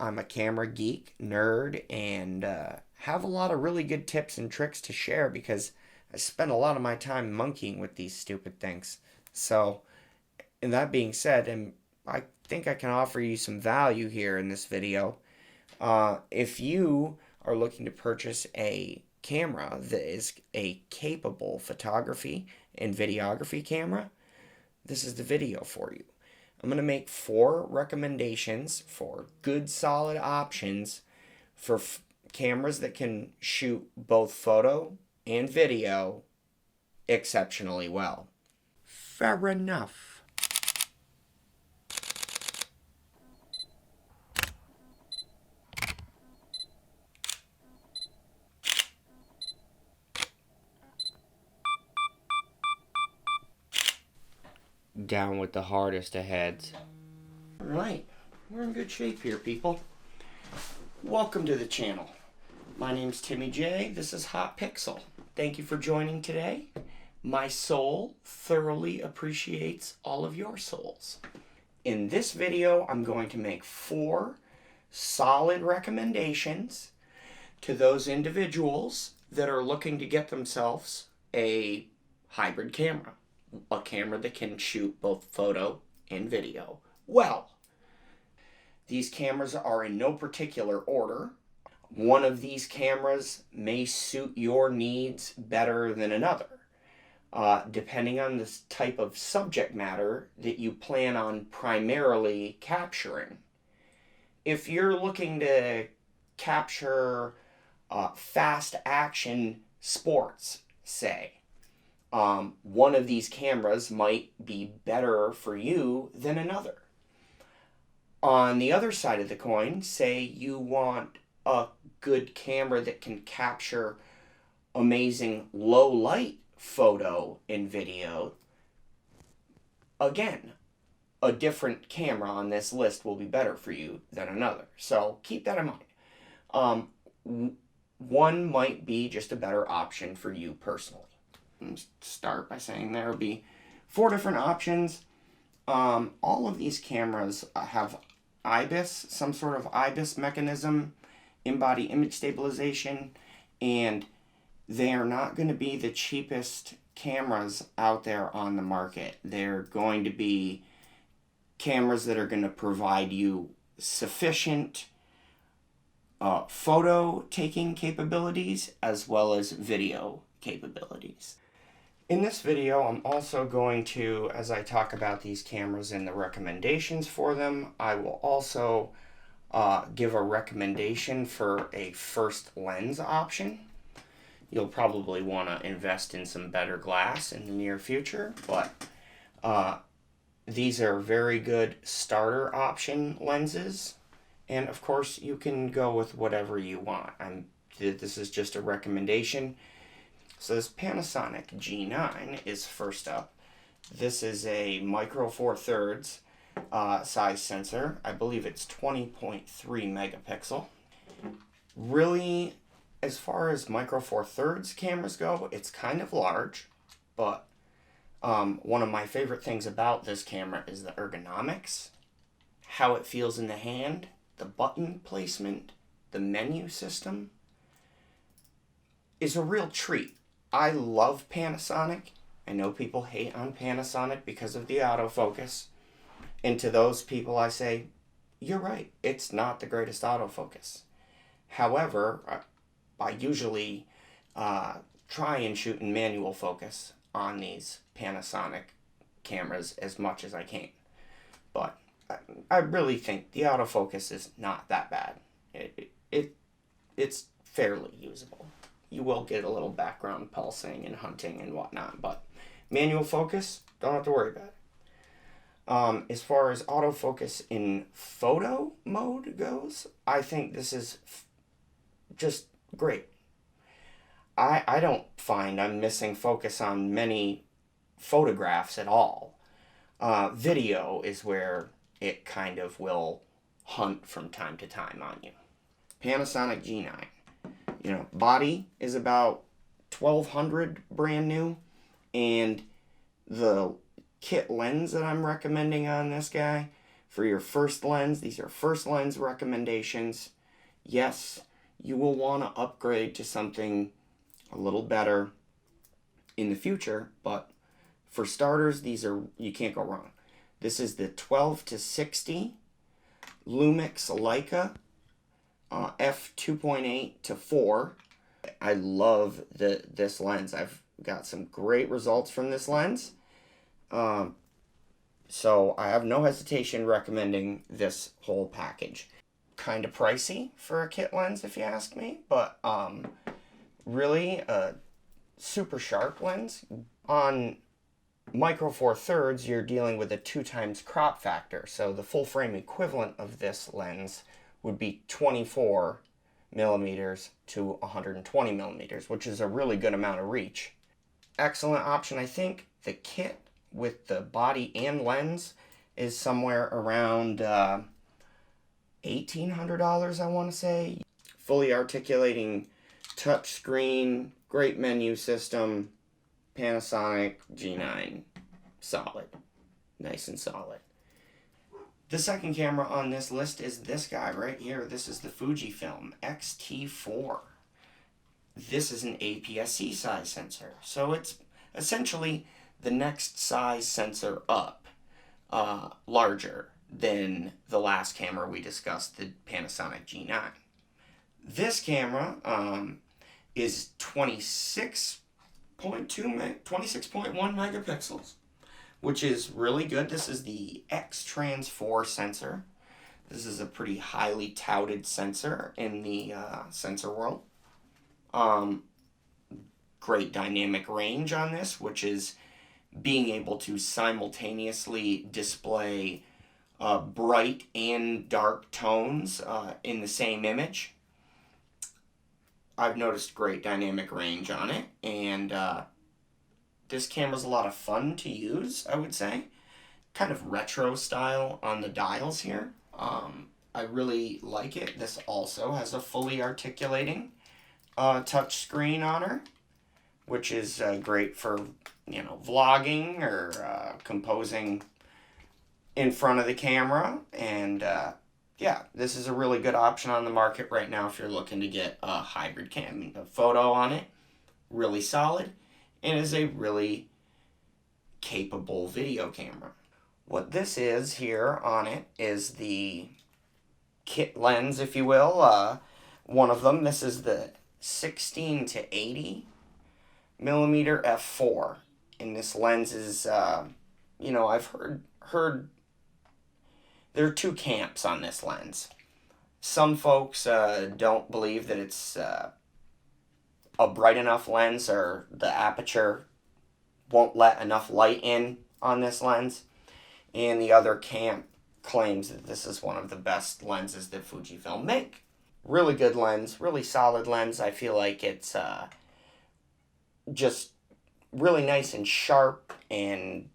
I'm a camera geek, nerd, and have a lot of really good tips and tricks to share because I spend a lot of my time monkeying with these stupid things. So, and that being said, and I think I can offer you some value here in this video. If you are looking to purchase a camera that is a capable photography and videography camera, this is the video for you. I'm going to make 4 recommendations for good solid options for cameras that can shoot both photo and video exceptionally well. Fair enough. Down with the hardest of heads. Alright, we're in good shape here, people. Welcome to the channel. My name's Timmy J. This is Hot Pixel. Thank you for joining today. My soul thoroughly appreciates all of your souls. In this video, I'm going to make 4 solid recommendations to those individuals that are looking to get themselves a hybrid camera. A camera that can shoot both photo and video well. These cameras are in no particular order. One of these cameras may suit your needs better than another, depending on the type of subject matter that you plan on primarily capturing. If you're looking to capture fast action sports, say, one of these cameras might be better for you than another. On the other side of the coin, say you want a good camera that can capture amazing low light photo and video. Again, a different camera on this list will be better for you than another. So keep that in mind. One might be just a better option for you personally. Start by saying there will be 4 different options. All of these cameras have IBIS, some sort of IBIS mechanism, in-body image stabilization, and they are not going to be the cheapest cameras out there on the market. They're going to be cameras that are going to provide you sufficient photo taking capabilities as well as video capabilities. In this video, I'm also going to, as I talk about these cameras and the recommendations for them, I will also give a recommendation for a first lens option. You'll probably want to invest in some better glass in the near future, but these are very good starter option lenses. And of course, you can go with whatever you want. This is just a recommendation. So this Panasonic G9 is first up. This is a micro four thirds size sensor. I believe it's 20.3 megapixel. Really, as far as micro four thirds cameras go, it's kind of large, but one of my favorite things about this camera is the ergonomics, how it feels in the hand, the button placement, the menu system is a real treat. I love Panasonic. I know people hate on Panasonic because of the autofocus. And to those people I say, you're right, it's not the greatest autofocus. However, I usually try and shoot in manual focus on these Panasonic cameras as much as I can. But I really think the autofocus is not that bad. It's fairly usable. You will get a little background pulsing and hunting and whatnot, but manual focus, don't have to worry about it. As far as autofocus in photo mode goes, I think this is just great. I don't find I'm missing focus on many photographs at all. Video is where it kind of will hunt from time to time on you. Panasonic G9. Body is about $1,200 brand new, and the kit lens that I'm recommending on this guy For your first lens, these are first lens recommendations. Yes, you will want to upgrade to something a little better in the future, but for starters, you can't go wrong. This is the 12 to 60 Lumix Leica F 2.8 to 4. I love this lens. I've got some great results from this lens. So I have no hesitation recommending this whole package. Kind of pricey for a kit lens if you ask me, but really a super sharp lens. On Micro Four Thirds, you're dealing with a 2x crop factor, so the full frame equivalent of this lens would be 24 millimeters to 120 millimeters, which is a really good amount of reach. Excellent option. I think the kit with the body and lens is somewhere around $1,800, I want to say. Fully articulating touchscreen, great menu system, Panasonic G9, solid, nice and solid. The second camera on this list is this guy right here. This is the Fujifilm Xt4. This is an APS-C size sensor, so it's essentially the next size sensor up, larger than the last camera we discussed, the Panasonic G9. This camera is 26.1 megapixels, which is really good. This is the X-Trans4 sensor. This is a pretty highly touted sensor in the sensor world. Great dynamic range on this, which is being able to simultaneously display bright and dark tones in the same image. I've noticed great dynamic range on it, and this camera's a lot of fun to use, I would say. Kind of retro style on the dials here. I really like it. This also has a fully articulating touch screen on her, which is great for, vlogging or composing in front of the camera. And yeah, this is a really good option on the market right now if you're looking to get a hybrid cam. A photo on it, really solid, and is a really capable video camera. What this is here on it is the kit lens, if you will. One of them, this is the 16 to 80 millimeter f4, and this lens is, I've heard there are two camps on this lens. Some folks don't believe that it's a bright enough lens, or the aperture won't let enough light in on this lens, and the other camp claims that this is one of the best lenses that Fujifilm make. Really good lens, really solid lens. I feel like it's just really nice and sharp, and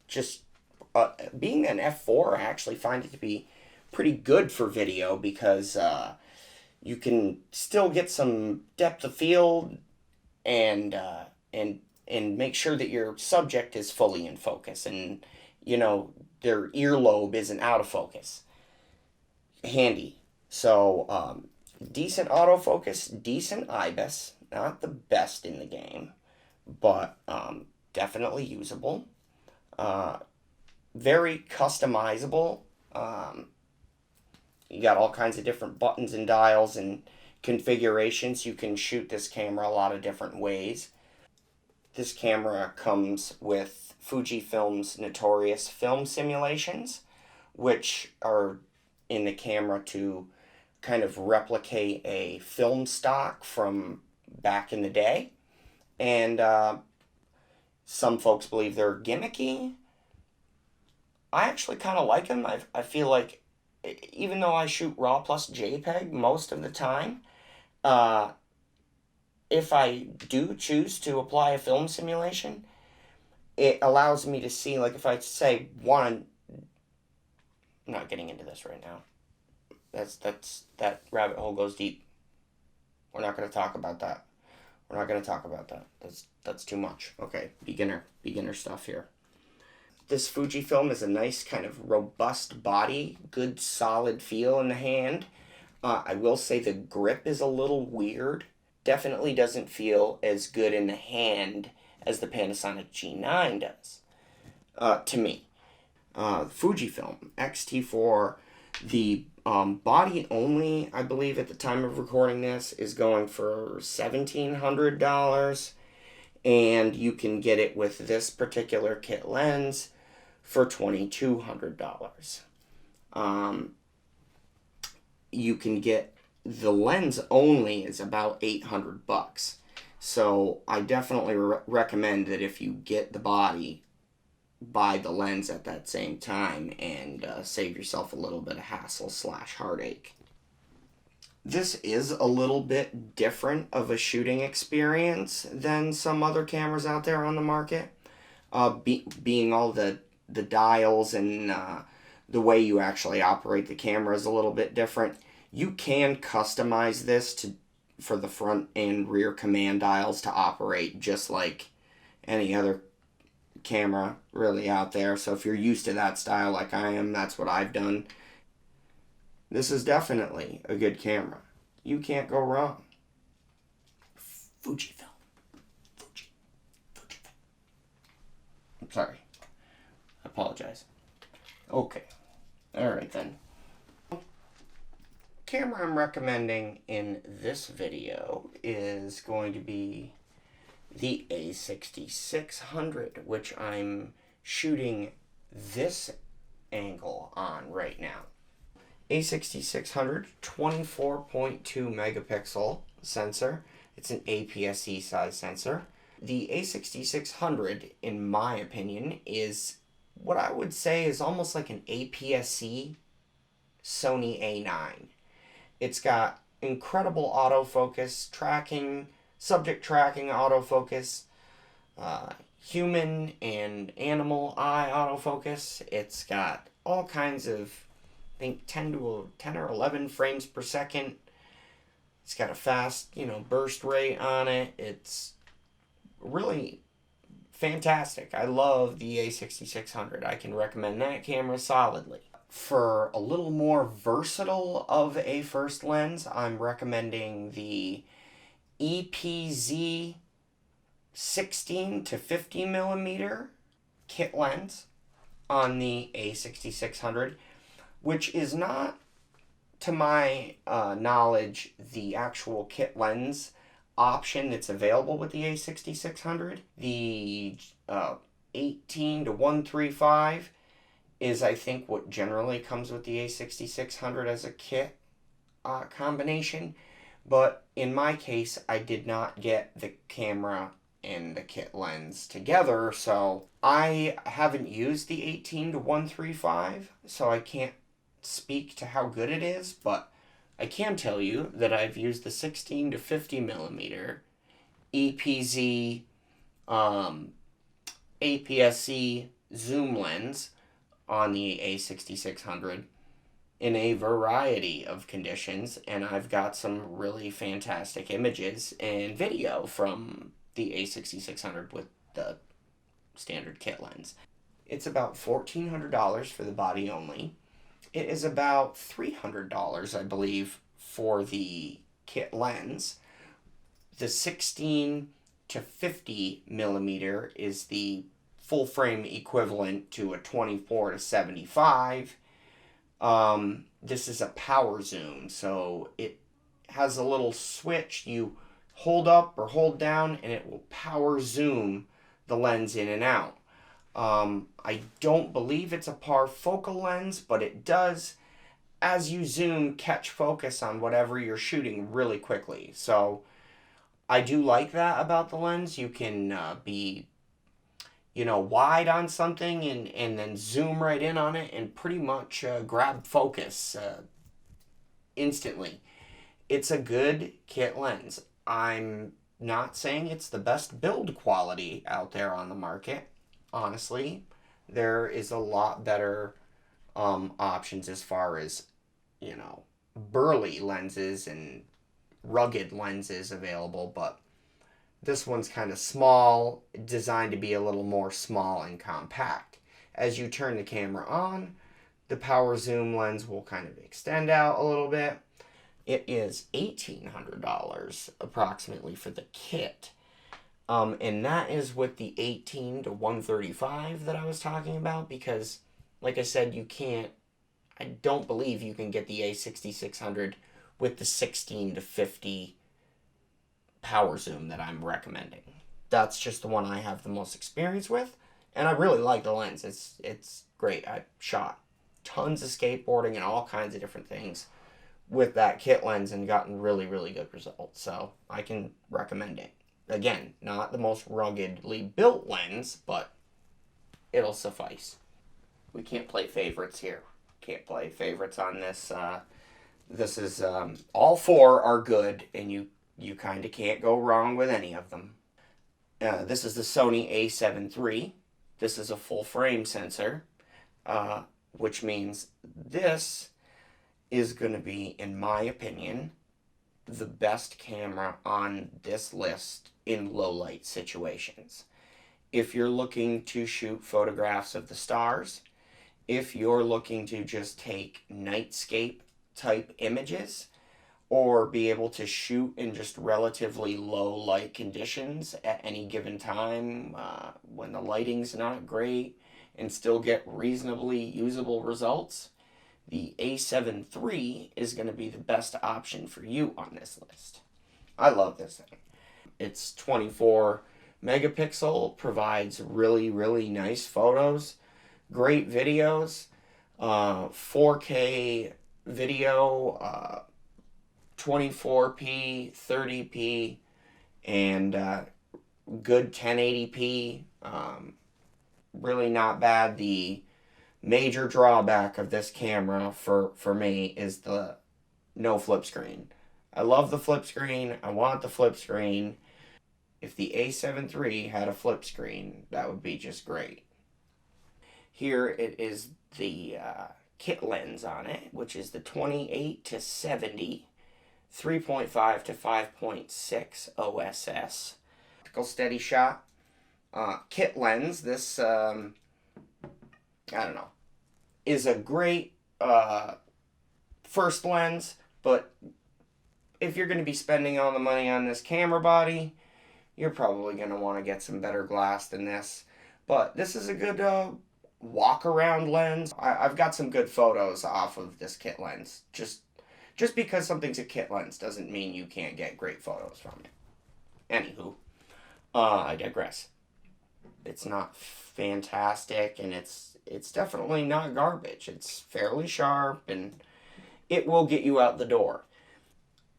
just being an f4, I actually find it to be pretty good for video, because you can still get some depth of field and make sure that your subject is fully in focus, and their earlobe isn't out of focus. Handy. So decent autofocus, decent IBIS, not the best in the game, but definitely usable. Very customizable. You got all kinds of different buttons and dials and configurations. You can shoot this camera a lot of different ways. This camera comes with Fujifilm's notorious film simulations, which are in the camera to kind of replicate a film stock from back in the day. And some folks believe they're gimmicky. I actually kind of like them. I feel like, even though I shoot RAW plus JPEG most of the time, if I do choose to apply a film simulation, it allows me to see, like if I say I'm not getting into this right now. That rabbit hole goes deep. We're not going to talk about that. That's too much. Okay, beginner stuff here. This Fujifilm is a nice kind of robust body, good solid feel in the hand. I will say the grip is a little weird. Definitely doesn't feel as good in the hand as the Panasonic G9 does, to me. Fujifilm Xt4, the body only, I believe at the time of recording this, is going for $1,700. And you can get it with this particular kit lens for $2,200. You can get the lens only is about $800. So I definitely recommend that if you get the body, buy the lens at that same time and save yourself a little bit of hassle / heartache. This is a little bit different of a shooting experience than some other cameras out there on the market. Being all the dials and the way you actually operate the camera is a little bit different. You can customize this for the front and rear command dials to operate just like any other camera really out there. So if you're used to that style like I am, that's what I've done. This is definitely a good camera. You can't go wrong. Fujifilm. Fujifilm. I'm sorry. I apologize. Okay. Alright then. Camera I'm recommending in this video is going to be the A6600, which I'm shooting this angle on right now. A6600, 24.2 megapixel sensor. It's an APS-C size sensor. The A6600, in my opinion, is what I would say is almost like an APS-C Sony A9. It's got incredible autofocus, tracking, subject tracking autofocus, human and animal eye autofocus. It's got all kinds of, I think 10 or 11 frames per second. It's got a fast, burst rate on it. It's really fantastic. I love the A6600. I can recommend that camera solidly. For a little more versatile of a first lens, I'm recommending the EPZ 16 to 50 millimeter kit lens on the A6600, which is not, to my knowledge, the actual kit lens option that's available with the A6600. The 18 to 135 is, I think, what generally comes with the A6600 as a kit combination. But in my case, I did not get the camera and the kit lens together, so I haven't used the 18 to 135, so I can't speak to how good it is, but I can tell you that I've used the 16 to 50 millimeter EPZ APS-C zoom lens on the A6600 in a variety of conditions, and I've got some really fantastic images and video from the A6600 with the standard kit lens. It's about $1,400 for the body only. It is about $300, I believe, for the kit lens. The 16 to 50 millimeter is the full frame equivalent to a 24 to 75. This is a power zoom, so it has a little switch. You hold up or hold down and it will power zoom the lens in and out. I don't believe it's a parfocal lens, but it does, as you zoom, catch focus on whatever you're shooting really quickly. So I do like that about the lens. You can be, wide on something and then zoom right in on it and pretty much grab focus instantly. It's a good kit lens. I'm not saying it's the best build quality out there on the market. Honestly, there is a lot better options as far as, burly lenses and rugged lenses available, but this one's kind of small, designed to be a little more small and compact. as you turn the camera on, the power zoom lens will kind of extend out a little bit. It is $1,800 approximately for the kit. And that is with the 18 to 135 that I was talking about, because like I said, I don't believe you can get the A6600 with the 16 to 50 power zoom that I'm recommending. That's just the one I have the most experience with, and I really like the lens. It's great. I shot tons of skateboarding and all kinds of different things with that kit lens and gotten really, really good results. So I can recommend it. Again, not the most ruggedly built lens, but it'll suffice. We can't play favorites here. Can't play favorites on this. This is all four are good, and you kind of can't go wrong with any of them. This is the Sony A73. This is a full frame sensor, which means this is going to be, in my opinion, the best camera on this list in low light situations. If you're looking to shoot photographs of the stars, if you're looking to just take nightscape type images, or be able to shoot in just relatively low light conditions at any given time when the lighting's not great and still get reasonably usable results, the A7 III is going to be the best option for you on this list. I love this thing. It's 24 megapixel, provides really, really nice photos, great videos, 4K video, 24p, 30p, and good 1080p. Really not bad. The major drawback of this camera for me is the no flip screen. I love the flip screen. I want the flip screen. If the A7 III had a flip screen, that would be just great. Here it is the kit lens on it, which is the 28 to 70, 3.5 to 5.6 OSS. Steady shot. Kit lens, this, I don't know, is a great first lens, but if you're going to be spending all the money on this camera body, you're probably going to want to get some better glass than this. But this is a good walk around lens. I've got some good photos off of this kit lens. Just because something's a kit lens doesn't mean you can't get great photos from it. Anywho, I digress. It's not fantastic, and it's definitely not garbage. It's fairly sharp, and it will get you out the door.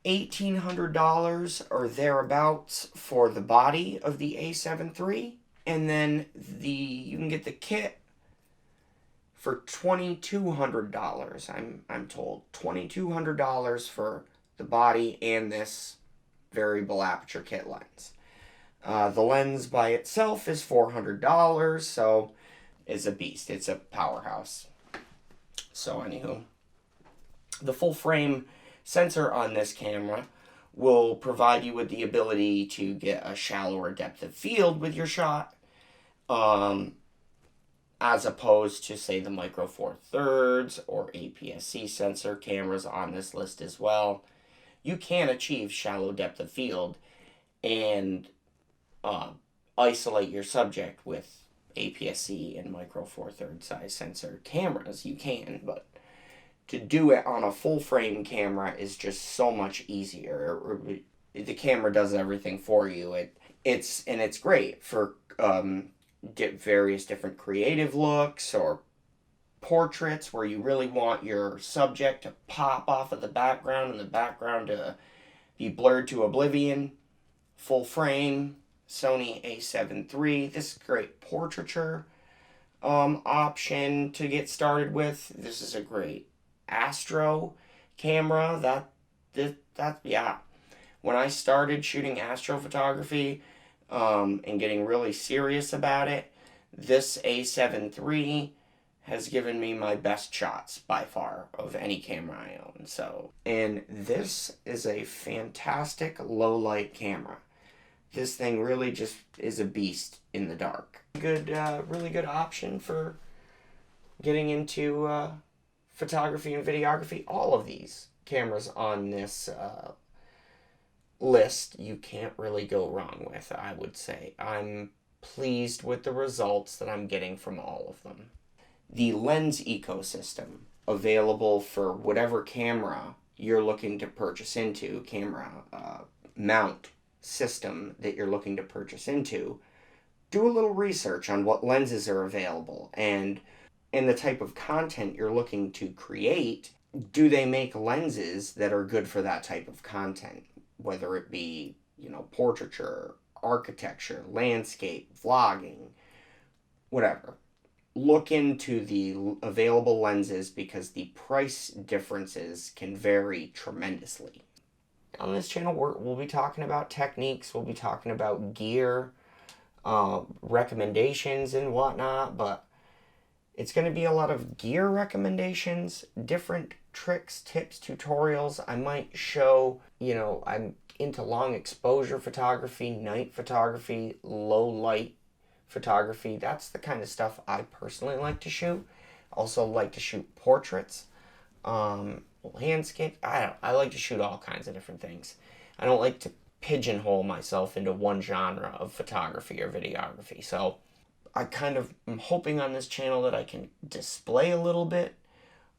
$1,800 or thereabouts for the body of the A7 III, and then you can get the kit for $2,200. I'm told $2,200 for the body and this variable aperture kit lens. The lens by itself is $400, so it's a beast. It's a powerhouse. So anywho, the full frame sensor on this camera will provide you with the ability to get a shallower depth of field with your shot, as opposed to, say, the Micro Four Thirds or APS-C sensor cameras on this list as well. You can achieve shallow depth of field and isolate your subject with APS-C and Micro Four Thirds size sensor cameras. You can, but to do it on a full frame camera is just so much easier. The camera does everything for you. It's great for various different creative looks or portraits where you really want your subject to pop off of the background and the background to be blurred to oblivion. Full frame, Sony A7 III. This is a great portraiture option to get started with. This is a great astro camera. Yeah. When I started shooting astrophotography and getting really serious about it, this A7 III has given me my best shots by far of any camera I own. And this is a fantastic low light camera. This thing really just is a beast in the dark. Really good option for getting into photography and videography. All of these cameras on this list you can't really go wrong with, I would say. I'm pleased with the results that I'm getting from all of them. The lens ecosystem available for whatever camera you're looking to purchase into, camera mount system that you're looking to purchase into, do a little research on what lenses are available and the type of content you're looking to create. Do they make lenses that are good for that type of content? Whether it be, portraiture, architecture, landscape, vlogging, whatever. Look into the available lenses because the price differences can vary tremendously. On this channel, we'll be talking about techniques, we'll be talking about gear, recommendations and whatnot, but it's going to be a lot of gear recommendations, different tricks, tips, tutorials. I might show, I'm into long exposure photography, night photography, low light photography. That's the kind of stuff I personally like to shoot. Also like to shoot portraits, landscape. I like to shoot all kinds of different things. I don't like to pigeonhole myself into one genre of photography or videography. So I kind of am hoping on this channel that I can display a little bit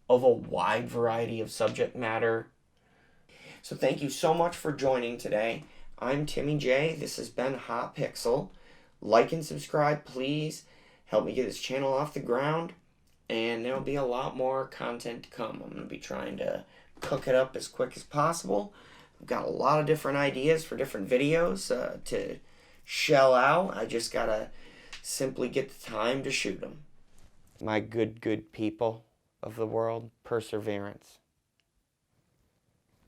of a wide variety of subject matter. So thank you so much for joining today. I'm Timmy J. This has been Hot Pixel. Like and subscribe, please. Help me get this channel off the ground. And there'll be a lot more content to come. I'm going to be trying to cook it up as quick as possible. I've got a lot of different ideas for different videos to shell out. I just got to simply get the time to shoot them. My good people of the world, perseverance.